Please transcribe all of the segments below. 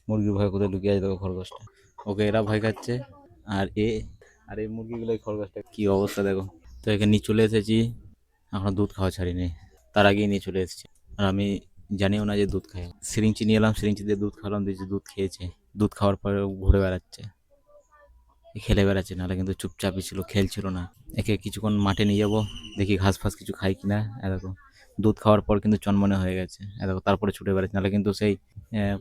মুরগির ভয় কোথায় লুকিয়ে আছে দেখো খরগোশটা। ওকে এরা ভয় খাচ্ছে। আর এই মুরগিগুলো খরগোশটা কি অবস্থা দেখো। তো এখানে নিয়ে চলে এসেছি, এখনো দুধ খাওয়া ছাড়িনি, তার আগেই নিয়ে চলে এসেছি। আর আমি জানিও না যে দুধ খায়। সিরিঞ্চি নিয়ে এলাম, সিরিঞ্চি দিয়ে দুধ খাওয়ালাম, দিয়েছি দুধ খেয়েছে। দুধ খাওয়ার পরে ঘুরে বেড়াচ্ছে, খেলে বেড়াচ্ছে, নাহলে কিন্তু চুপচাপই ছিল, খেলছিল না। একে কিছুক্ষণ মাঠে নিয়ে যাবো, দেখি ঘাস ফাস কিছু খাই কিনা। এরকম দুধ খাওয়ার পর কিন্তু চনমনে হয়ে গেছে এরকম, তারপরে ছুটে বেড়াচ্ছে, নাহলে কিন্তু সেই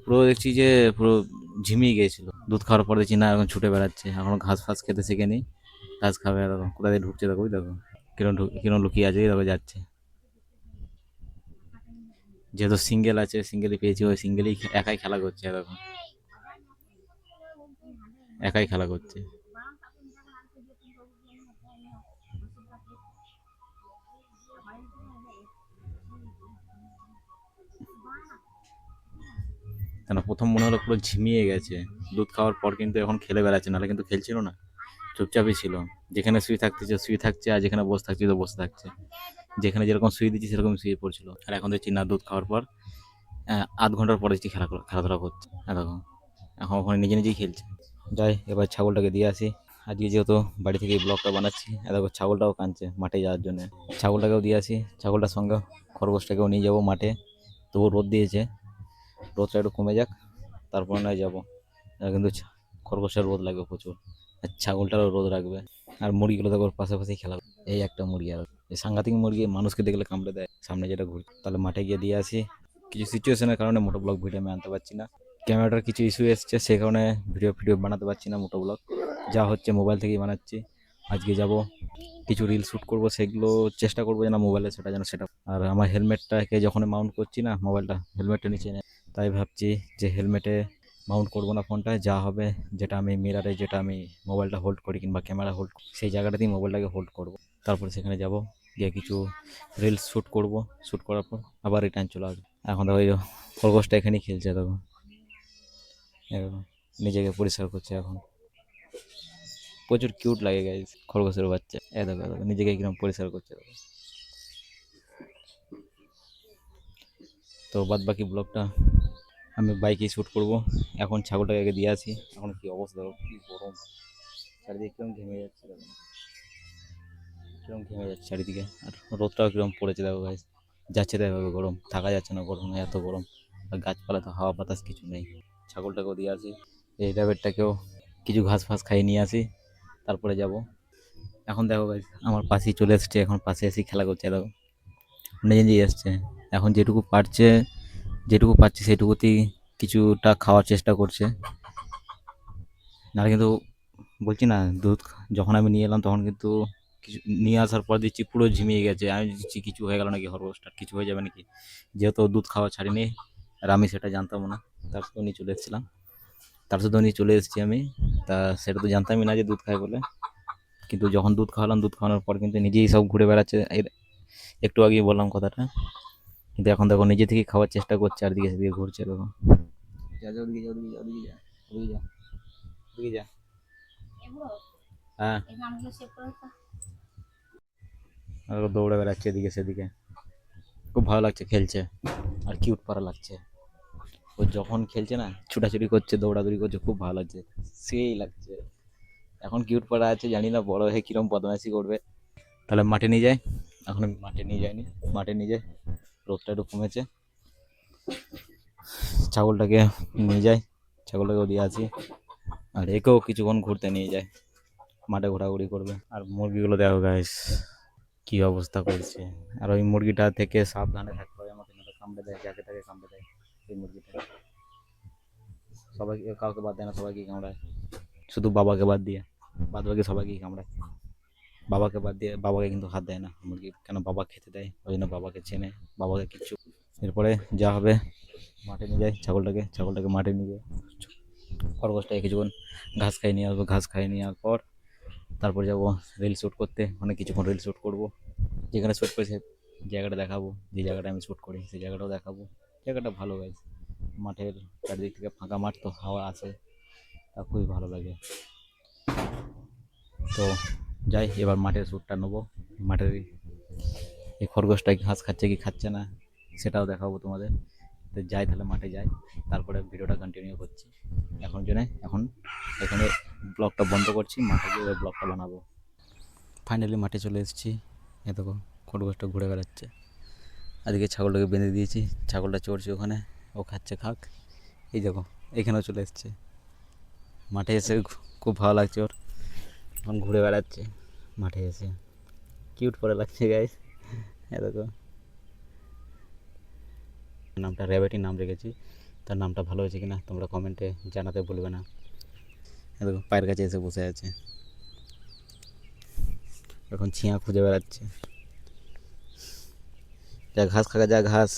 পুরো দেখছি যে পুরো ঝিমিয়ে গিয়েছিল। দুধ খাওয়ার পর দেখছি না এখন ছুটে বেড়াচ্ছে, এখন ঘাস ফাস খেতে শিখেনি। ঘাস খাবে এরকম, কোথা দিয়ে ঢুকছে দেখো, ওই দেখো কিরম লুকিয়ে আছে, দেখো যাচ্ছে। যেহেতু সিঙ্গেল আছে, সিঙ্গেলই পেয়েছি, ওই সিঙ্গেলই একাই খেলা করছে এরকম, একাই খেলা করছে। কেন প্রথম মনে হলো পুরো ঝিমিয়ে গেছে, দুধ খাওয়ার পর কিন্তু এখন খেলে বেড়াচ্ছে, নাহলে কিন্তু খেলছিল না, চুপচাপই ছিল। যেখানে শুয়ে থাকতেছে শুয়ে থাকছে, আর যেখানে বসে থাকছে তো বসে থাকছে। যেখানে যেরকম শুয়ে দিচ্ছি সেরকম শুয়ে পড়ছিল। আর এখন দেখছি না, দুধ খাওয়ার পর আধ ঘন্টার পরে দেখছি খেলাধুলা করছে এরকম। এখন ওখানে নিজে নিজেই খেলছে। যাই এবার ছাগলটাকে দিয়ে আসি। আজকে যেহেতু বাড়ি থেকে ব্লগটা বানাচ্ছি, দেখো ছাগলটাও কাঁদছে মাঠে যাওয়ার জন্য। ছাগলটাকেও দিয়ে আসি, ছাগলটার সঙ্গে খরগোশটাকেও নিয়ে যাবো মাঠে। তবু রোদ দিয়েছে, রোদটা একটু কমে যাক, তারপর নয় যাবো। কিন্তু খরগোশের রোদ লাগবে প্রচুর, আর ছাগলটারও রোদ রাখবে। আর মুরগিগুলো দেখো ওর পাশাপাশি খেলা করে। এই একটা মুরগি, আর এই সাংঘাতিক মুরগি, মানুষকে দেখলে কামড়ে দেয় সামনে যেটা ঘুরে। তাহলে মাঠে গিয়ে দিয়ে আসি। কিছু সিচুয়েশনের কারণে মোটো ব্লগ ভিডিও আমি আনতে পারছি না, ক্যামেরাটার কিছু ইস্যু এসছে, সে কারণে ভিডিও বানাতে পারছি না মোটো ব্লগ। যা হচ্ছে মোবাইল থেকেই বানাচ্ছি। আজকে যাব কিছু রিল শ্যুট করব, সেগুলো চেষ্টা করবো যেন মোবাইলে সেটা যেন সেটা। আর আমার হেলমেটটাকে যখন মাউন্ট করছি না, মোবাইলটা হেলমেটটা নিচে নেই, তাই ভাবছি যে হেলমেটে মাউন্ট করবো না ফোনটা, যা হবে যেটা আমি মিরারে, যেটা আমি মোবাইলটা হোল্ড করি কিংবা ক্যামেরা হোল্ড, সেই জায়গাটাতেই মোবাইলটাকে হোল্ড করব। তারপরে সেখানে যাব, গিয়ে কিছু রিলস শ্যুট করব, শ্যুট করার পর আবার রিটার্ন চলে আসবো। এখন দেখো ওই খরগোশটা এখানেই খেলছে দেখো, এরকম নিজেকে পরিষ্কার করছে এখন। প্রচুর কিউট লাগে গাইজ খরগোশের বাচ্চা, দেখো দেখো নিজেকে কিরকম পরিষ্কার করছে দেখো। তো বাদ বাকি ব্লগটা আমি বাইকেই শ্যুট করবো। এখন ছাগলটাকে আগে দিয়ে আসি। এখন কি অবস্থা দেখো, কি গরম চারিদিকে, কিরম ঘেমে যাচ্ছে দেখো, কিরম ঘেমে যাচ্ছে চারিদিকে। আর রোদটাও কিরম পড়েছে দেখো গাইজ, যাচ্ছে তাই ভাবে গরম, থাকা যাচ্ছে না গরমে, এত গরম। আর গাছপালা তো হাওয়া বাতাস কিছু নেই। ছাগলটাকেও দিয়ে আসি, এই র্যাবেটটাকেও কিছু ঘাস ফাস খাইয়ে নিয়ে আসি, তারপরে যাব। এখন দেখো গাইজ আমার পাশেই চলে এসছে, এখন পাশে এসে খেলা করছে দেখো, নিজে নিজেই আসছে। এখন যেটুকু পারছে, যেটুকু পাচ্ছে সেটুকুতেই কিছুটা খাওয়ার চেষ্টা করছে, নাহলে কিন্তু বলছি না দুধ যখন আমি নিয়ে এলাম তখন কিন্তু কিছু নিয়ে আসার পর দেখছি পুরো ঝিমিয়ে গেছে। আমি দেখছি কিছু হয়ে গেল নাকি, খরগোশটার কিছু হয়ে যাবে নাকি, যেহেতু ও দুধ খাওয়া ছাড়িনি, আর আমি সেটা জানতাম না। তার সাথে নিয়ে চলে এসেছিলাম, তার সাথে নিয়ে চলে এসেছি আমি। তা সেটা তো জানতামই না যে দুধ খায় বলে। কিন্তু যখন দুধ খাওয়ালাম, দুধ খাওয়ানোর পর কিন্তু নিজেই সব ঘুরে বেড়াচ্ছে। একটু আগেই বললাম কথাটা, কিন্তু এখন দেখো নিজে থেকে খাওয়ার চেষ্টা করছে, আর দিকে সেদিকে ঘুরছে দেখো। যা যা ওদিকে যা, ওদিকে যা, ওদিকে যা, ওদিকে যা, ওদিকে যা। হ্যাঁ, আর ও দৌড়ে বেড়াচ্ছে এদিকে সেদিকে, খুব ভালো লাগছে খেলছে, আর কিউট পারা লাগছে। ও যখন খেলছে না, ছুটাছুটি করছে, দৌড়াদৌড়ি করছে, খুব ভালো লাগছে, সেই লাগছে। এখন কিউট পাড়া আছে, জানি না বড় হয়ে কিরম বদমাইশি করবে। তাহলে মাঠে নিয়ে যায়। এখন আমি মাঠে নিয়ে যাইনি, মাঠে নিয়ে যাই, রোদটা একটু কমেছে। ছাগলটাকে নিয়ে যাই, ছাগলটাকেও দিয়ে আসি, আর একেও কিছুক্ষণ ঘুরতে নিয়ে যায়, মাঠে ঘোরাঘুরি করবে। আর মুরগিগুলো দেখো গাইস কি অবস্থা করছে। আর ওই মুরগিটা থেকে সাবধানে থাকতে হবে আমাকে, না তো কামড়ে দেয়, যাকে তাকে কামড়ে দেয় এই মুরগিটা। সবাইকে, কাউকে বাদ দেয় না, সবাইকে কামড়ায়, শুধু বাবাকে বাদ দিয়ে, বাদ বাকি সবাইকেই কামড়ায়। বাবাকে বাদ দিয়ে, বাবাকে কিন্তু হাত দেয় না মুরগি, কেন বাবা খেতে দেয়, ওই জন্য বাবাকে চেনে, বাবাকে কিচ্ছু। এরপরে যা হবে, মাঠে নিয়ে যায় ছাগলটাকে, ছাগলটাকে মাঠে নিয়ে যায়, খরগোশটাকে কিছুক্ষণ ঘাস খাইয়ে নিয়ে আসবো, ঘাস খাইয়ে নেওয়ার পর তারপর যাবো রিল শ্যুট করতে, মানে কিছুক্ষণ রিল শ্যুট করবো। যেখানে শ্যুট করি সে জায়গাটা দেখাবো, যে জায়গাটা আমি শ্যুট করি সেই জায়গাটাও দেখাবো। জায়গাটা ভালো গাইজ, মাঠের চারিদিক থেকে ফাঁকা মাঠ, তো হাওয়া আসে, তা খুবই ভালো লাগে। তো যাই এবার মাঠের শ্যুটটা নেবো। মাঠের এই খরগোশটা ঘাস খাচ্ছে কি খাচ্ছে না সেটাও দেখাবো তোমাদের। তো যাই তাহলে মাঠে যাই, তারপরে ভিডিওটা কন্টিনিউ করছি। এখন এখানে ব্লগটা বন্ধ করছি, মাঠে গিয়ে ওই ব্লগটা বানাবো। ফাইনালি মাঠে চলে এসেছি। এ দেখো খরগোশটা ঘুরে বেড়াচ্ছে। আজকে ছাগলটাকে বেঁধে দিয়েছি, ছাগলটা চড়ছে ওখানে, ও খাচ্ছে খাক। এই দেখো এখানেও চলে এসছে। মাঠে এসে খুব ভালো লাগছে ওর, এখন ঘুরে বেড়াচ্ছে মাঠে এসে, কিউট পরে লাগছে গাইস। এ দেখো নামটা র্যাবেটই নাম রেখেছি, তার নামটা ভালো হয়েছে কিনা তোমরা কমেন্টে জানাতে ভুলবে না। এ দেখো পায়ের কাছে এসে বসে আছে, এখন ছিঁয়া খুঁজে বেড়াচ্ছে। যা ঘাস খাগা, যা ঘাস।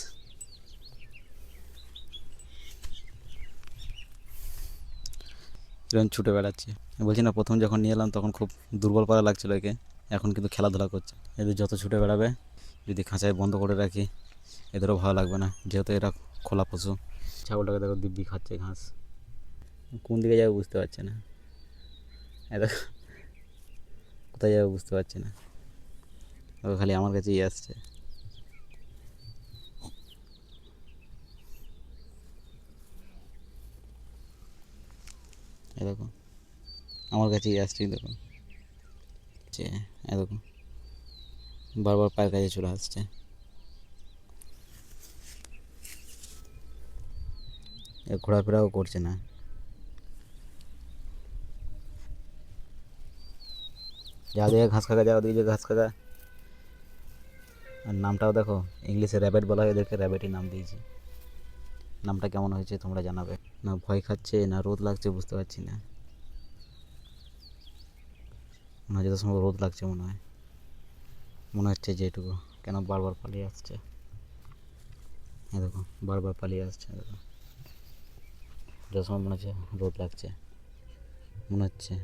এরকম ছুটে বেড়াচ্ছে। বলছি না প্রথম যখন নিয়ে এলাম তখন খুব দুর্বল পারা লাগছিল একে, এখন কিন্তু খেলাধুলা করছে। এদের যত ছুটে বেড়াবে, যদি খাঁচায় বন্ধ করে রাখি এদেরও ভালো লাগবে না, যেহেতু এরা খোলা পশু। ছাগলটাকে দেখো দিব্যি খাচ্ছে ঘাস, কোন দিকে যাবে বুঝতে পারছে না। এদের কোথায় যাবে বুঝতে পারছে না, ও খালি আমার কাছেই আসছে। এ দেখো আমার কাছেই আসছে, দেখো এ দেখো বারবার পায়ের কাছে চলে আসছে। ঘোরাফেরাও করছে না। যা দেখে ঘাস খাগা, যা ওদিকে যে ঘাস খাগা। আর নামটাও দেখো, ইংলিশে র্যাবেট বলা হয়, এদেরকে র্যাবেটই নাম দিয়েছি। নামটা কেমন হয়েছে তোমরা জানাবে। না ভয় খাচ্ছে না রোদ লাগছে বুঝতে পারছি না, মনে হয় যত সময় রোদ লাগছে মনে হচ্ছে যেটুকু। কেন বারবার পালিয়ে আসছে, হ্যাঁ দেখো বারবার পালিয়ে আসছে। দেখো যত সময় মনে হচ্ছে রোদ লাগছে মনে হচ্ছে।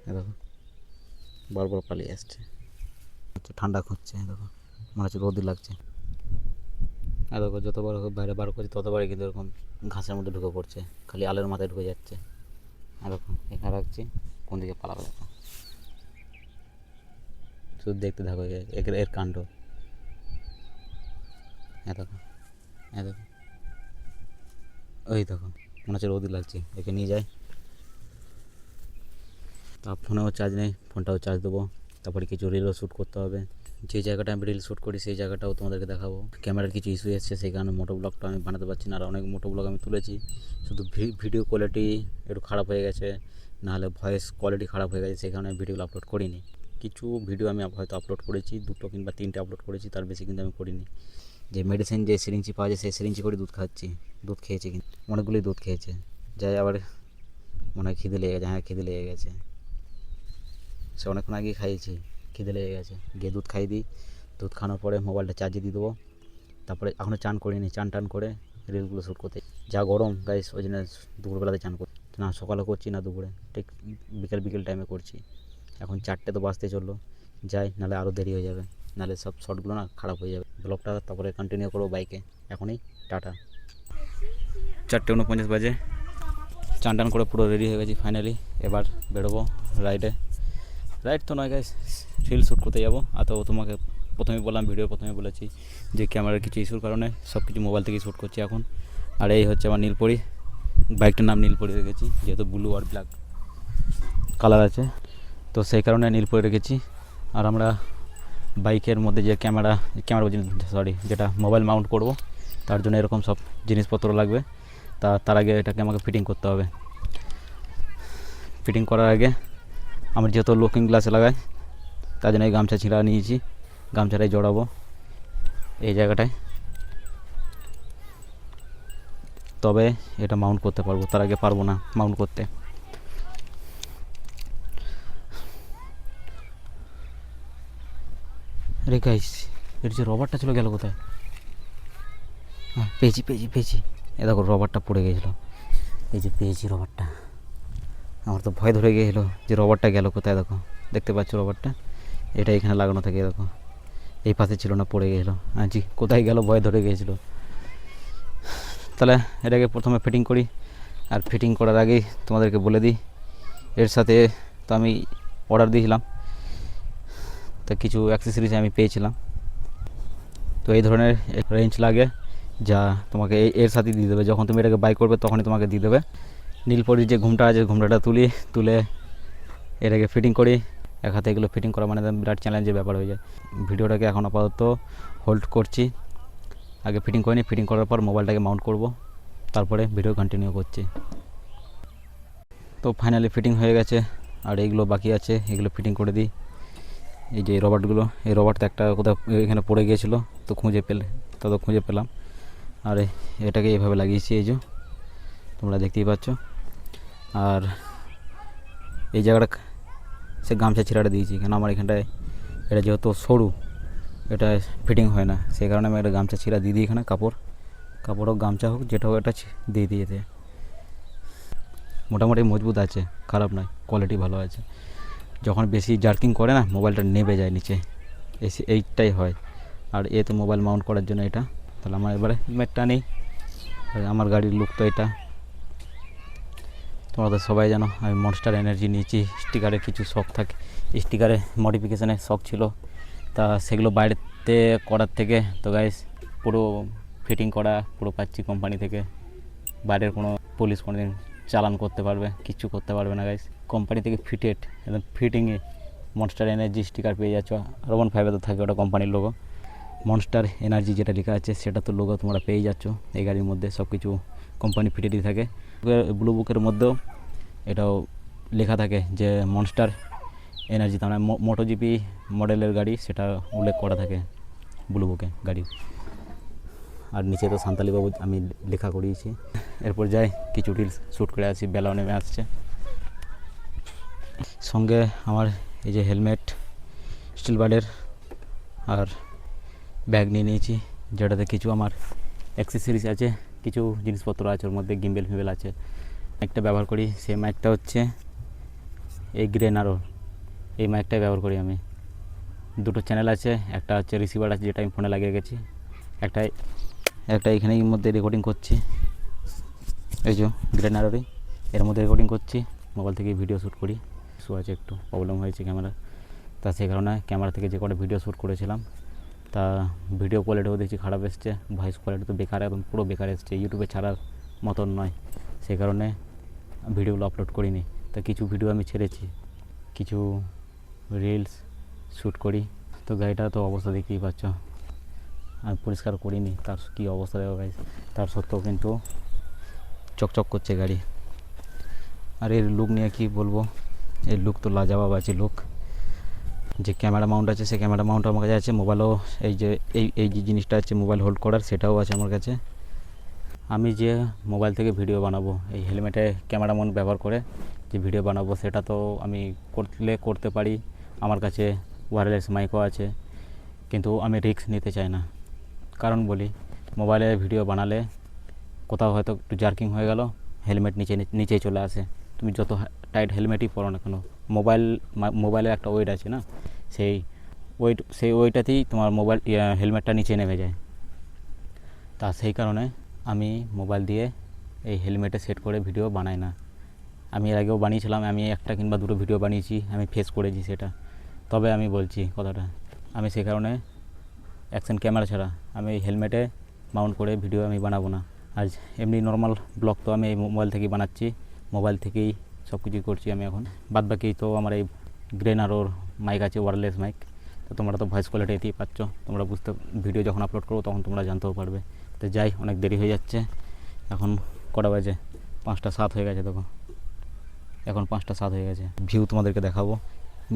দেখো বারবার পালিয়ে আসছে, ঠান্ডা খুঁজছে। দেখো মনে হচ্ছে রোদই লাগছে। আর দেখো যতবার বাইরে বার করছে ততবারই কিন্তু এরকম ঘাসের মধ্যে ঢুকে পড়ছে, খালি আলের মাথায় ঢুকে যাচ্ছে। আর দেখো এখানে রাখছি, কোন দিকে পালাবে দেখো, শুধু দেখতে থাকো এর কাণ্ড। দেখো দেখো ওই দেখো মনে হচ্ছে রোদই লাগছে, একে নিয়ে যায়। তা ফোনেও চার্জ নেই, ফোনটাও চার্জ দেবো, তারপরে কিছু রিলও শ্যুট করতে হবে। যে জায়গাটা আমি রিল শ্যুট করি সেই জায়গাটাও তোমাদেরকে দেখাবো। ক্যামেরার কিছু ইস্যু এসছে, সেই কারণে মোটো ব্লগটা আমি বানাতে পারছি না। আর অনেক মোটো ব্লগ আমি তুলেছি, শুধু ভিডিও কোয়ালিটি একটু খারাপ হয়ে গেছে, নাহলে ভয়েস কোয়ালিটি খারাপ হয়ে গেছে, সেই কারণে ভিডিওগুলো আপলোড করিনি। কিছু ভিডিও আমি হয়তো আপলোড করেছি, 2 কিংবা 3টে আপলোড করেছি, তার বেশি কিন্তু আমি করিনি। যে মেডিসিন যে সিরিঞ্জি পাওয়া যায় সেই সিরিঞ্জি করে দুধ খাচ্ছি, দুধ খেয়েছি, কিন্তু অনেকগুলোই দুধ খেয়েছে। যাই আবার মনে হয় খিদে লেগে গেছে, হ্যাঁ খিদে লেগে গেছে, সে অনেকক্ষণ আগেই খাইয়েছি, খিদে লেগে গেছে। গিয়ে দুধ খাইয়ে দিই, দুধ খাওয়ানোর পরে মোবাইলটা চার্জে দিয়ে দেবো। তারপরে এখনও চান করিনি, চান টান করে রিলগুলো শ্যুট করতে। যা গরম গাইস, ওই জন্য দুপুরবেলাতে চান করছি না, সকালে করছি না দুপুরে, ঠিক বিকেল টাইমে করছি। এখন 4টে তো বাজতে চললো, যাই নাহলে আরও দেরি হয়ে যাবে, নাহলে সব শর্টগুলো না খারাপ হয়ে যাবে। ব্লগটা তারপরে কন্টিনিউ করবো বাইকে। এখনই টাটা। 4:49 বাজে, চান টান করে পুরো রেডি হয়ে গেছি ফাইনালি। এবার বেরোবো রাইড তো নয় গাইস, রিল শ্যুট করতে যাবো। আর তো তোমাকে প্রথমে বললাম, ভিডিও প্রথমে বলেছি যে ক্যামেরার কিছু ইস্যুর কারণে সব কিছু মোবাইল থেকেই শ্যুট করছি এখন। আর এই হচ্ছে আমার নীলপরি, বাইকটার নাম নীলপরি রেখেছি, যেহেতু ব্লু আর ব্ল্যাক কালার আছে তো সেই কারণে নীলপরি রেখেছি। আর আমরা বাইকের মধ্যে যে ক্যামেরা বলছি সরি, যেটা মোবাইল মাউন্ট করব, তার জন্য এরকম সব জিনিসপত্র লাগবে। তার আগে এটাকে আমাকে ফিটিং করতে হবে। ফিটিং করার আগে আমার যেহেতু লুকিং গ্লাসে লাগাই, তার জন্য এই গামছা ছিঁড়া নিয়েছি, গামছাটাই জড়াবো এই জায়গাটায়, তবে এটা মাউন্ট করতে পারবো, তার আগে পারবো না মাউন্ট করতে। আরে গাইস, এর যে রবারটা ছিল গেল কোথায়? হ্যাঁ পেয়েছি। এ দেখো রবারটা পড়ে গিয়েছিলো, এই যে পেয়েছি রবারটা। আমার তো ভয় ধরে গিয়েছিলো যে রবারটা গেল কোথায়। দেখো দেখতে পাচ্ছ রবারটা, এটা এখানে লাগানো থাকে, দেখো এই পাশে ছিল না, পড়ে গিয়েছিলো। জি কোথায় গেল ভয় ধরে গিয়েছিলো। তাহলে এটাকে প্রথমে ফিটিং করি। আর ফিটিং করার আগেই তোমাদেরকে বলে দিই, এর সাথে তো আমি অর্ডার দিয়েছিলাম, তা কিছু অ্যাক্সেসরিজ আমি পেয়েছিলাম, তো এই ধরনের রেঞ্জ লাগে, যা তোমাকে এর সাথে দিয়ে দেবে। যখন তুমি এটাকে বাই করবে তখনই তোমাকে দিয়ে দেবে। নীলপরির যে ঘুমটা আছে, ঘুমটাটা তুলে এটাকে ফিটিং করি। এক হাতে এগুলো ফিটিং করা মানে বিরাট চ্যালেঞ্জের ব্যাপার হয়ে যায়। ভিডিওটাকে এখন আপাতত হোল্ড করছি, আগে ফিটিং করে নিই। ফিটিং করার পর মোবাইলটাকে মাউন্ট করব, তারপরে ভিডিও কন্টিনিউ করছি। তো ফাইনালি ফিটিং হয়ে গেছে, আর এইগুলো বাকি আছে, এগুলো ফিটিং করে দিই। এই যে রবার্টগুলো, এই রবার্টটা একটা কোথাও এখানে পড়ে গিয়েছিলো, তো খুঁজে পেলাম। আর এটাকে এইভাবে লাগিয়েছি, এই যে তোমরা দেখতেই পাচ্ছ। আর এই জায়গাটা সে গামছা ছিঁড়াটা দিয়েছি, কেন আমার এখানটায় এটা যেহেতু সরু, এটা ফিটিং হয় না, সেই কারণে আমি একটা গামছা ছিঁড়া দিয়ে দিই এখানে। কাপড় হোক গামছা হোক যেটা হোক, এটা দিয়ে দিয়েছে। মোটামুটি মজবুত আছে, খারাপ নয়, কোয়ালিটি ভালো আছে। যখন বেশি জার্কিং করে না, মোবাইলটা নেবে যায় নিচে, এইটাই হয়। আর তো মোবাইল মাউন্ট করার জন্য এটা। তাহলে আমার এবারে হেলমেটটা নেই, আমার গাড়ির লুক তো এটা। তোমরা তো সবাই জানো আমি মনস্টার এনার্জি নিয়েছি। স্টিকারের কিছু শখ থাকে, স্টিকারে মডিফিকেশানের শখ ছিল, তা সেগুলো বাইরেতে করার থেকে তো গাইস পুরো ফিটিং করা পুরো পাচ্ছি কোম্পানি থেকে। বাইরের কোনো পুলিশ কোনো দিন চালান করতে পারবে, কিচ্ছু করতে পারবে না গাইস। কোম্পানি থেকে একদম ফিটিংয়ে মনস্টার এনার্জি স্টিকার পেয়ে যাচ্ছ। R15 তো থাকে, ওটা কোম্পানির লোগো। মনস্টার এনার্জি যেটা লেখা আছে সেটা তো লোগো তোমরা পেয়ে যাচ্ছ এই গাড়ির মধ্যে। সব কিছু কোম্পানি ফিটেডই থাকে। ব্লু বুকের মধ্যেও এটাও লেখা থাকে যে মনস্টার এনার্জি, তার মানে মোটোজিপি মডেলের গাড়ি, সেটা উল্লেখ করা থাকে ব্লু বুকে গাড়ির। আর নিচে তো সান্তালি বাবু আমি লেখা করিয়েছি। এরপর যাই কিছু রিলস শ্যুট করে আসি, বেলাও নেমে আসছে। সঙ্গে আমার এই যে হেলমেট স্টিল বার্ডের, আর ব্যাগ নিয়ে নিয়েছি, যেটাতে কিছু আমার অ্যাক্সেসরিজ আছে, কিছু জিনিসপত্র আছে, ওর মধ্যে গিম্বেল ফিম্বেল আছে। মাইকটা ব্যবহার করি, সেই মাইকটা হচ্ছে এই গ্রেনারো, এই মাইকটাই ব্যবহার করি আমি। দুটো চ্যানেল আছে, একটা হচ্ছে রিসিভার আছে যেটা আমি ফোনে লাগিয়ে গেছি, একটা এখানেই মধ্যে রেকর্ডিং করছি, এই যে গ্রেনারোরই এর মধ্যে রেকর্ডিং করছি। মোবাইল থেকে ভিডিও শ্যুট করি। ইস্যু আছে, একটু প্রবলেম হয়েছে ক্যামেরা, তা সেই কারণে ক্যামেরা থেকে যে কটা ভিডিও শ্যুট করেছিলাম তা ভিডিও কোয়ালিটিও দেখছি খারাপ এসছে, ভয়েস কোয়ালিটি তো বেকার, একদম পুরো বেকার এসছে, ইউটিউবে ছাড়ার মতন নয়। সেই কারণে ভিডিওগুলো আপলোড করিনি। তা কিছু ভিডিও আমি ছেড়েছি, কিছু রিলস শ্যুট করি। তো গাড়িটা তো অবস্থা দেখতেই পাচ্ছ, আমি পরিষ্কার করিনি, তার কী অবস্থা দেখো গাইস। তার সত্ত্বেও কিন্তু চকচক করছে গাড়ি। আর এর লুক নিয়ে কী বলবো, এর লুক তো লাজবাব আছে লুক। যে ক্যামেরা মাউন্ট আছে, সেই ক্যামেরা মাউন্ট আমার কাছে আছে। মোবাইলও এই যে এই যে জিনিসটা আছে মোবাইল হোল্ড করার, সেটাও আছে আমার কাছে। আমি যে মোবাইল থেকে ভিডিও বানাবো, এই হেলমেটে ক্যামেরা মাউন্ট ব্যবহার করে যে ভিডিও বানাবো, সেটা তো আমি করতে পারি। আমার কাছে ওয়্যারলেস মাইকও আছে, কিন্তু আমি রিস্ক নিতে চাই না। কারণ বলি, মোবাইলে ভিডিও বানালে কোথাও হয়তো একটু জার্কিং হয়ে গেল, হেলমেট নিচেই চলে আসে। তুমি যত টাইট হেলমেটই পরো না কেন, মোবাইলের একটা ওয়েট আছে না, সেই ওয়েটাতেই তোমার হেলমেটটা নিচে নেমে যায়। তা সেই কারণে আমি মোবাইল দিয়ে এই হেলমেটে সেট করে ভিডিও বানাই না। আমি এর আগেও বানিয়েছিলাম, আমি একটা কিংবা দুটো ভিডিও বানিয়েছি, আমি ফেস করেছি সেটা। তবে আমি বলছি কথাটা, আমি সেই কারণে অ্যাকশন ক্যামেরা ছাড়া আমি এই হেলমেটে মাউন্ট করে ভিডিও আমি বানাবো না। আর এমনি নর্মাল ব্লগ তো আমি এই মোবাইল থেকেই বানাচ্ছি, মোবাইল থেকেই সব কিছুই করছি আমি এখন। বাদবাকি তো আমার এই গ্রেনারোর মাইক আছে, ওয়্যারলেস মাইক। তো তোমরা তো ভয়েস কোয়ালিটি এতেই পাচ্ছ, তোমরা ভিডিও যখন আপলোড করবো তখন তোমরা জানতেও পারবে। তো যাই, অনেক দেরি হয়ে যাচ্ছে। এখন কটা বাজে? 5টা 7 হয়ে গেছে। দেখো এখন 5টা 7 হয়ে গেছে। ভিউ তোমাদেরকে দেখাবো,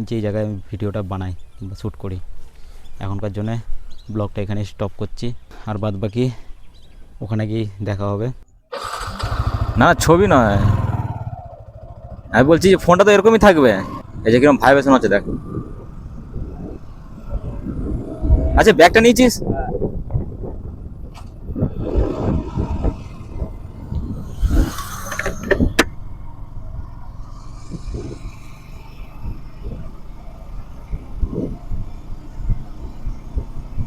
যেই জায়গায় আমি ভিডিওটা বানাই কিংবা শ্যুট করি। এখনকার জন্যে ব্লগটা এখানে স্টপ করছি, আর বাদ বাকি ওখানে গিয়ে দেখা হবে। না ছবি নয়, আমি বলছি যে ফোনটা তো এরকমই থাকবে। এই যে কিরকম ভাইব্রেশন হচ্ছে দেখ। আচ্ছা ব্যাগটা নিয়েছিস?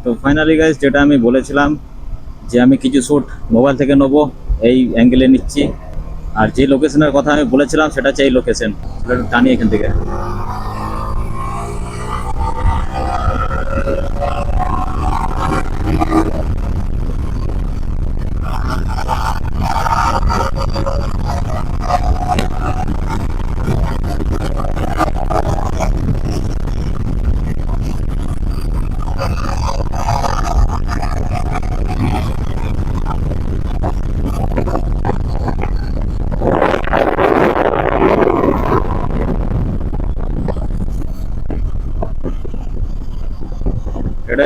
তো ফাইনালি গাইস, যেটা আমি বলেছিলাম যে আমি কিছু শ্যুট মোবাইল থেকে নেবো, এই অ্যাঙ্গেলে নিচ্ছি। আর যে লোকেশনের কথা আমি বলেছিলাম সেটা হচ্ছে এই লোকেশন। একটু টানি এখান থেকে।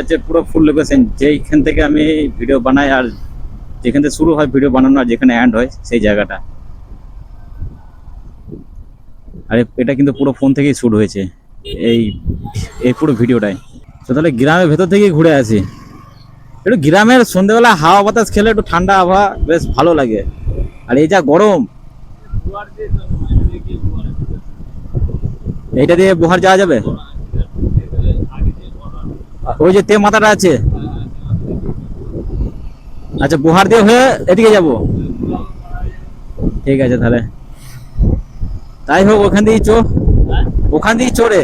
হচ্ছে পুরো ফুল লোকেশন, যেইখান থেকে আমি ভিডিও বানাই আর যেখান থেকে শুরু হয় ভিডিও বানানো আর যেখানে এন্ড হয় সেই জায়গাটা। আর এটা কিন্তু পুরো ফোন থেকেই শুট হয়েছে এই এই পুরো ভিডিওটাই। তো তাহলে গ্রামের ভেতর থেকেই ঘুরে আসি। একটু গ্রামের সন্ধ্যেবেলা হাওয়া বাতাস খেলে একটু ঠান্ডা আবহাওয়া বেশ ভালো লাগে। আর এই যা গরম, এইটা দিয়ে বোহার যাওয়া যাবে? ওই যে তে মাথাটা আছে, আচ্ছা বোহার দিয়ে হয়ে এদিকে যাব, ঠিক আছে তাহলে তাই হোক। ওখান দিয়েই চো, ওখান দিয়েই চড়ে।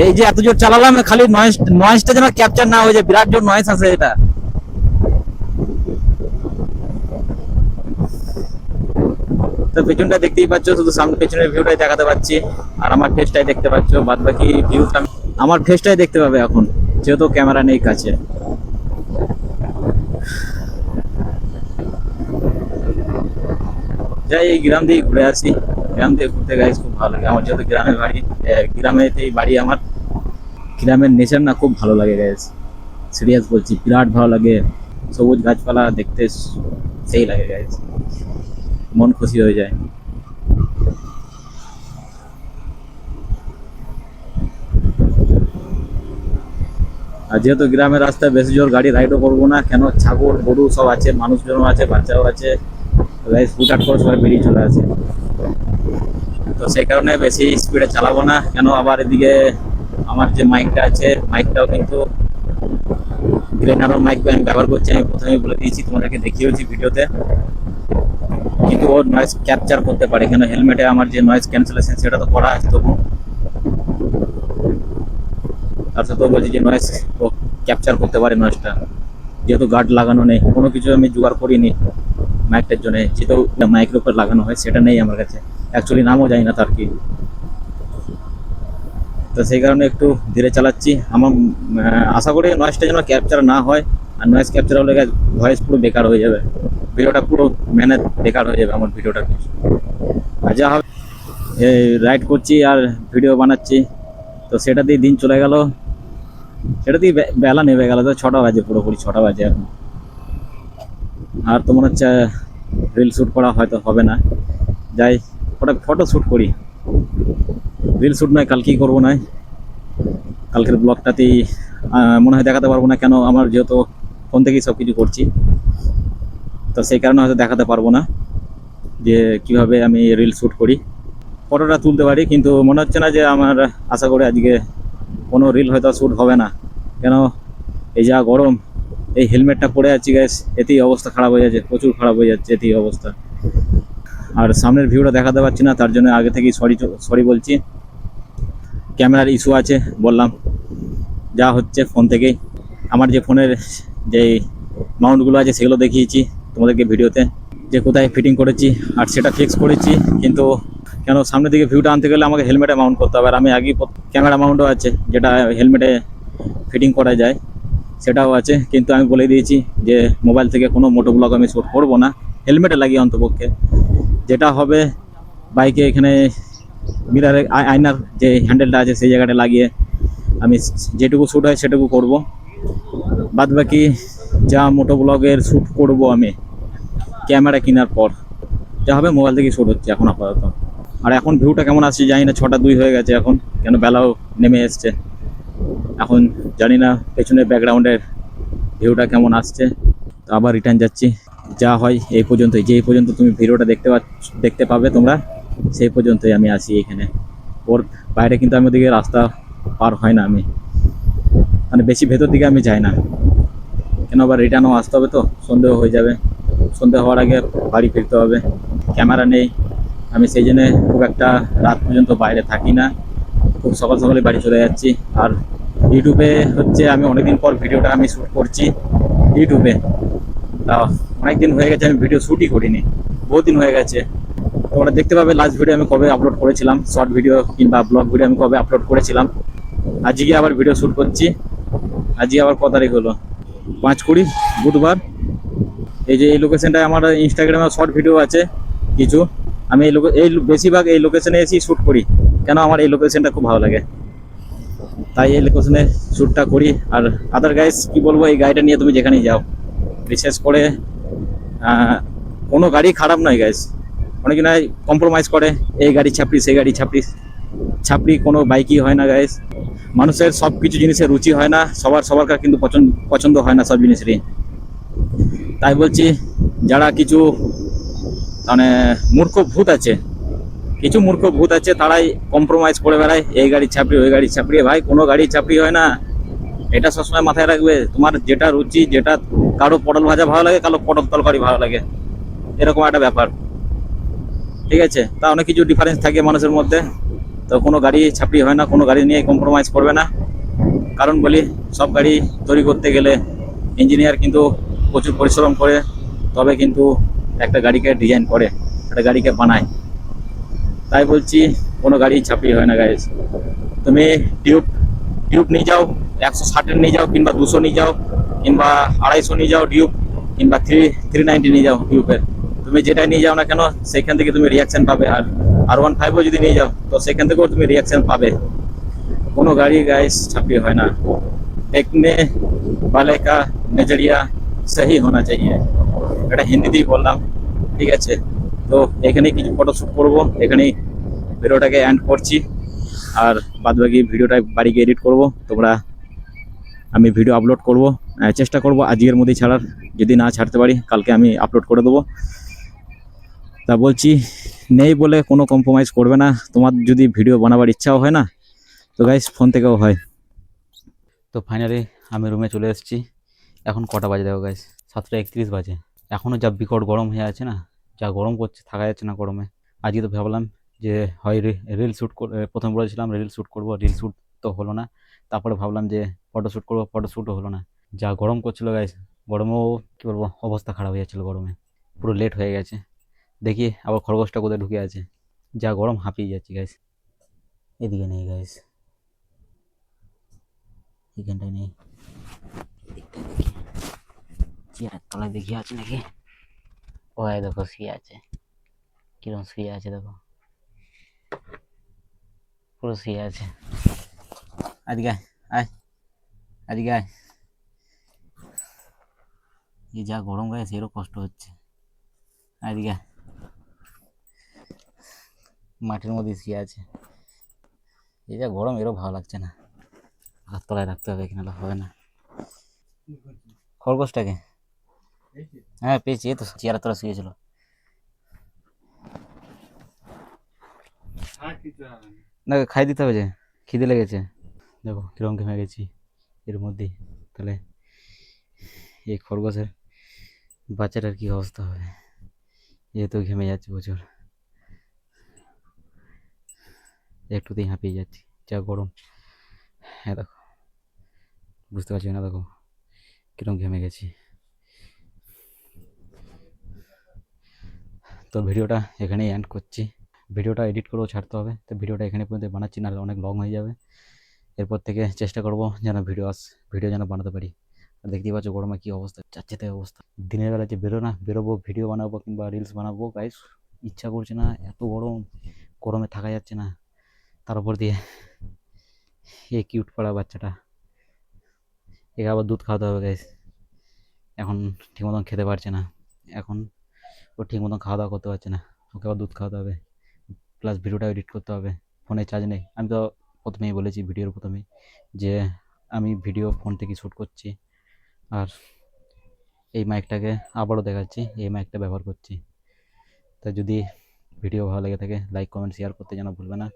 এই যে এত জোর চালালাম, খালি নয়েজটা যেন ক্যাপচার না হয়ে যায়, বিরাট জোর নয়েজ আছে এটা। তো পেছনটা দেখতেই পাচ্ছ, শুধু সামনে পেছনের ভিউটাই দেখাতে পাচ্ছি আর আমার ফেসটাই দেখতে পাচ্ছ, বাদ বাকি ভিউটা আমার ফেসটাই দেখতে পাবে এখন, যেহেতু ক্যামেরা নেই কাছে। যাই এই গ্রাম দিয়ে ঘুরে আসি, গ্রাম দিয়ে ঘুরতে গাইস খুব ভালো লাগে আমার, যেহেতু গ্রামের বাড়ি, গ্রামেতেই বাড়ি আমার। গ্রামের নেচার না খুব ভালো লাগে গাইস, সিরিয়াস বলছি, বিরাট ভালো লাগে। সবুজ গাছপালা দেখতে সেই লাগে গাইস, মন খুশি হয়ে যায়। আর যেহেতু গ্রামের রাস্তায় বেশি জোর গাড়ি রাইডও করবো না, কেন ছাগল গরু সব আছে, মানুষজনও আছে, বাচ্চাও আছে, গাইস হুটহাট করে সবাই বেরিয়ে চলে আসে। তো সেই কারণে বেশি স্পিডে চালাবো না, কেন আবার এদিকে আমার যে মাইকটা আছে, মাইকটাও কিন্তু গ্রেনারো মাইক আমি ব্যবহার করছি, আমি প্রথমেই বলে দিয়েছি, তোমাদেরকে দেখিয়েছি ভিডিওতে। কিন্তু ওর নয়েজ ক্যাপচার করতে পারে, কেন হেলমেটে আমার যে নয়েজ ক্যান্সেলেশন সেটা তো করা আছে, তবু তার সাথেও বলছি যে নয়েজ ও ক্যাপচার করতে পারে নয়েজটা, যেহেতু গার্ড লাগানো নেই, কোনো কিছু আমি জোগাড় করিনি মাইকটার জন্য, যেহেতু মাইকের উপর লাগানো হয় সেটা নেই আমার কাছে, অ্যাকচুয়ালি নামও যায় না তার কি। তো সেই কারণে একটু ধীরে চালাচ্ছি, আমার আশা করি নয়েজটা যেন ক্যাপচার না হয়, আর নয়েজ ক্যাপচার হলে ভয়েস পুরো বেকার হয়ে যাবে, ভিডিওটা পুরো মেহনত বেকার হয়ে যাবে আমার ভিডিওটা। আর যা হবে এই রাইড করছি আর ভিডিও বানাচ্ছি, তো সেটা দিয়ে দিন চলে গেল, সেটা দিয়ে বেলা নেমে গেল, তো 6টা বাজে, পুরোপুরি 6টা বাজে এখন। আর তো মনে হচ্ছে রিল শ্যুট করা হয়তো হবে না, যাই ওটা ফটো শ্যুট করি, রিল শ্যুট নয় কালকেই করবো, নয় কালকের ব্লগটাতেই মনে হয় দেখাতে পারবো না, কেন আমার যেহেতু ফোন থেকেই সব কিছু করছি, তো সেই কারণে হয়তো দেখাতে পারবো না যে কিভাবে আমি রিল শ্যুট করি। ফটোটা তুলতে পারি, কিন্তু মনে হচ্ছে না যে আমার, আশা করি আজকে কোনো রিল হয়তো শ্যুট হবে না, কেন এই যা গরম, এই হেলমেটটা পরে আছি গ্যাস, এতেই অবস্থা খারাপ হয়ে যাচ্ছে, প্রচুর খারাপ হয়ে যাচ্ছে এতেই অবস্থা। আর সামনের ভিউটা দেখাতে পারছি না, তার জন্য আগে থেকেই সরি বলছি, ক্যামেরার ইস্যু আছে বললাম, যা হচ্ছে ফোন থেকেই। আমার যে ফোনের যে মাউন্টগুলো আছে সেগুলো দেখিয়েছি তোমাদেরকে ভিডিওতে, যে কোথায় ফিটিং করেছি আর সেটা ফিক্স করেছি, কিন্তু কেন সামনের দিকে ভিউটা আনতে গেলে আমাকে হেলমেটে মাউন্ট করতে হবে, আর আমি আগেই ক্যামেরা মাউন্টও আছে যেটা হেলমেটে ফিটিং করা যায়, সেটাও আছে, কিন্তু আমি বলে দিয়েছি যে মোবাইল থেকে কোনো মোটো ব্লগ আমি শ্যুট করবো না, হেলমেটে লাগিয়ে অন্তপক্ষে। যেটা হবে বাইকে এখানে মিরারে আয়নার যে হ্যান্ডেলটা আছে সেই জায়গাটা লাগিয়ে আমি যেটুকু শ্যুট হয় সেটুকু করব, বাদ বাকি যা মোটো ব্লগের শ্যুট করব আমি ক্যামেরা কেনার পর, যা হবে মোবাইল থেকে শ্যুট হচ্ছে এখন আপাতত। আর এখন ভিউটা কেমন আসছে জানি না, 6টা 2 হয়ে গেছে এখন, কেন বেলাও নেমে এসছে এখন, জানি না পেছনের ব্যাকগ্রাউন্ডের ভিউটা কেমন আসছে। তো আবার রিটার্ন যাচ্ছি, যা হয় এই পর্যন্তই, যে এই পর্যন্ত তুমি ভিডিওটা দেখতে পাবে তোমরা, সেই পর্যন্তই আমি আসি এখানে, ওর বাইরে কিন্তু আমি ওদিকে রাস্তা পার হয় না, আমি মানে বেশি ভেতর দিকে আমি যাই না, কেন আবার রিটার্নও আসতে হবে, তো সন্দেহ হয়ে যাবে, সন্দেহ হওয়ার আগে বাড়ি ফিরতে হবে, ক্যামেরা নেই, আমি সেই জন্য খুব একটা রাত পর্যন্ত বাইরে থাকি না, খুব সকাল সকালে বাড়ি চলে যাচ্ছি। আর ইউটিউবে হচ্ছে আমি অনেকদিন পর ভিডিওটা আমি শ্যুট করছি ইউটিউবে, তা অনেকদিন হয়ে গেছে আমি ভিডিও শ্যুটই করিনি, বহু দিন হয়ে গেছে। তোমরা দেখতে পাবে লাস্ট ভিডিও আমি কবে আপলোড করেছিলাম, শর্ট ভিডিও কিংবা ব্লগ ভিডিও আমি কবে আপলোড করেছিলাম। আজকে আবার ভিডিও শ্যুট করছি, আজকে আবার কত তারিখ হলো, 5/20 বুধবার। এই যে এই লোকেশনটায় আমার ইনস্টাগ্রামে শর্ট ভিডিও আছে কিছু, আমি এই বেশিরভাগ এই লোকেশনে এসেই শ্যুট করি, কেন আমার এই লোকেশনটা খুব ভালো লাগে। তাই এই লোকেশনে শ্যুটটা করি। আর আদার গাইস কি বলবো, এই গাড়িটা নিয়ে তুমি যেখানেই যাও, বিশেষ করে কোনো গাড়ি খারাপ নয় গাইস। অনেকে নয় কম্প্রোমাইজ করে, এই গাড়ি ছাপড়ি সেই গাড়ি ছাপড়ি, ছাপড়ি কোনো বাইকই হয় না গাইস। মানুষের সব কিছু জিনিসের রুচি হয় না, সবার সবার কিন্তু পছন্দ পছন্দ হয় না সব জিনিসেরই। তাই বলছি, যারা কিছু মানে মূর্খ ভূত আছে, কিছু মূর্খ ভূত আছে, তারাই কম্প্রোমাইজ করে বেড়ায়, এই গাড়ি ছাপড়ি ওই গাড়ি ছাপড়ি। ভাই কোনো গাড়ি ছাপড়ি হয় না, এটা সবসময় মাথায় রাখবে। তোমার যেটা রুচি, যেটা কারো পটল ভাজা ভালো লাগে, কারো পটল তরকারি ভালো লাগে, এরকম একটা ব্যাপার, ঠিক আছে? তা অনেক কিছু ডিফারেন্স থাকে মানুষের মধ্যে। তো কোনো গাড়ি ছাপড়ি হয় না, কোনো গাড়ি নিয়ে কম্প্রোমাইজ করবে না। কারণ বলি, সব গাড়ি তৈরি করতে গেলে ইঞ্জিনিয়ার কিন্তু প্রচুর পরিশ্রম করে, তবে কিন্তু একটা গাড়িকে ডিজাইন করে, একটা গাড়িকে বানায়। তাই বলছি, কোনো গাড়ি ছাপড়ি হয় না গাইজ। তুমি টিউব টিউব নিয়ে যাও, 160-এর নিয়ে যাও, কিংবা 200 নিয়ে যাও, কিংবা 250 নিয়ে যাও টিউব, কিংবা 390 নিয়ে যাও টিউবের। তুমি যেটা নিয়ে যাও না কেন, সেখান থেকে তুমি রিয়াকশন পাবে। আর 1.5ও যদি নিয়ে যাও, তো সেখান থেকেও তুমি রিয়াকশন পাবে। কোনো গাড়ি গাইস ছাपड़ी হয় না। देखने वाले का नजरिया सही होना चाहिए, এটা হিন্দিতেই বললাম, ঠিক আছে? তো এখানে কিছু ফটোশুট করবো, এখানেই ভিডিওটাকে এন্ড করছি। আর বাদবাকি ভিডিওটা বাড়ি গিয়ে এডিট করবো। আমি ভিডিও আপলোড করব, চেষ্টা করব আজকের মধ্যেই ছাড়ার। যদি না ছাড়তে পারি, কালকে আমি আপলোড করে দেবো। তা বলছি, নেই বলে কোনো কম্প্রোমাইজ করবে না। তোমার যদি ভিডিও বানাবার ইচ্ছাও হয় না, তো গাইস ফোন থেকেও হয়। তো ফাইনালি আমি রুমে চলে এসেছি। এখন কটা বাজে দেখো গাইস, 7:31 বাজে। এখনও যা বিকট গরম হয়ে আছে না, যা গরম করছে, থাকা যাচ্ছে না গরমে। আজকে তো ভাবলাম যে হয় রিল শ্যুট, প্রথম বলেছিলাম রিল শ্যুট করবো, রিল শ্যুট তো হলো না। তারপরে ভাবলাম যে ফটো শ্যুট করবো, ফটো শ্যুটও হলো না। যা গরম করছিল গাইস, গরমেও কী বলবো, অবস্থা খারাপ হয়ে যাচ্ছিলো গরমে, পুরো লেট হয়ে গেছে। দেখি আবার খরগোশটা কোথায় ঢুকে আছে, যা গরম হাঁপিয়ে যাচ্ছি গাইস। এদিকে নেই গাইস, এখানটায় নেই, চেয়ারের তলায় দেখি আছে নাকি। ও দেখো শুয়ে আছে, কিরম শুয়ে আছে দেখো, পুরো শুয়ে আছে। আজকে আয়, আজকে আয়। এই যা গরম গায়ে, সেরও কষ্ট হচ্ছে। আজকে মাটির মধ্যে শুয়ে আছে। এই যা গরম, এরও ভালো লাগছে না। হাত তলায় রাখতে হবে, এখানে হবে না। খরগোশটাকে হ্যাঁ পেয়েছি, এই তো চেয়ারের তলায় শুয়েছিল। না খাই দিতে হবে, যে খিদে লেগেছে। দেখো কিরম ঘেমে গেছি এর মধ্যেই। তাহলে এই খরগোশের বাচ্চাটার কি অবস্থা হবে, যেহেতু ঘেমে যাচ্ছে প্রচুর, একটুতেই হাঁপিয়ে যাচ্ছি, যা গরম। হ্যাঁ দেখো, বুঝতে পারছি না, দেখো কিরম ঘেমে গেছি। তো ভিডিওটা এখানেই এন্ড করছি। ভিডিওটা এডিট করেও ছাড়তে হবে, তো ভিডিওটা এখানে পর্যন্ত বানাচ্ছি, না অনেক লং হয়ে যাবে। এরপর থেকে চেষ্টা করব যেন ভিডিও যেন বানাতে পারি। আর দেখতেই পাচ্ছ গরমে কী অবস্থা, যাচ্ছে তাই অবস্থা। দিনের বেলা যে বেরোবো ভিডিও বানাবো কিংবা রিলস বানাবো গাইস, ইচ্ছা করছে না, এত গরমে থাকা যাচ্ছে না। তার উপর দিয়ে এই কিউট পাড়া বাচ্চাটা, একে আবার দুধ খাওয়াতে হবে গাইস। এখন ঠিক মতন খেতে পারছে না, এখন ও ঠিক মতন খাওয়া দাওয়া করতে পারছে না, ওকে আবার দুধ খাওয়াতে হবে, প্লাস ভিডিওটা এডিট করতে হবে। ফোনে চার্জ নেই। আমি তো প্রথমেই বলেছি ভিডিওর প্রথমেই যে আমি ভিডিও ফোন থেকে শ্যুট করছি। আর এই মাইকটাকে আবারও দেখাচ্ছি, এই মাইকটা ব্যবহার করছি। তা যদি ভিডিও ভালো লেগে থাকে, লাইক কমেন্ট শেয়ার করতে যেন ভুলবে না।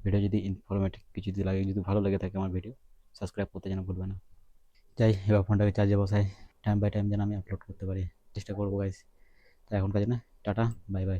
ভিডিও যদি ইনফরমেটিভ কিছু যদি লাগে, যদি ভালো লেগে থাকে আমার ভিডিও, সাবস্ক্রাইব করতে যেন ভুলবে না। যাই এবার ফোনটাকে চার্জে বসাই, টাইম বাই টাইম যেন আমি আপলোড করতে পারি, চেষ্টা করবো গাইস। তা এখন কাজে না, টাটা বাই বাই।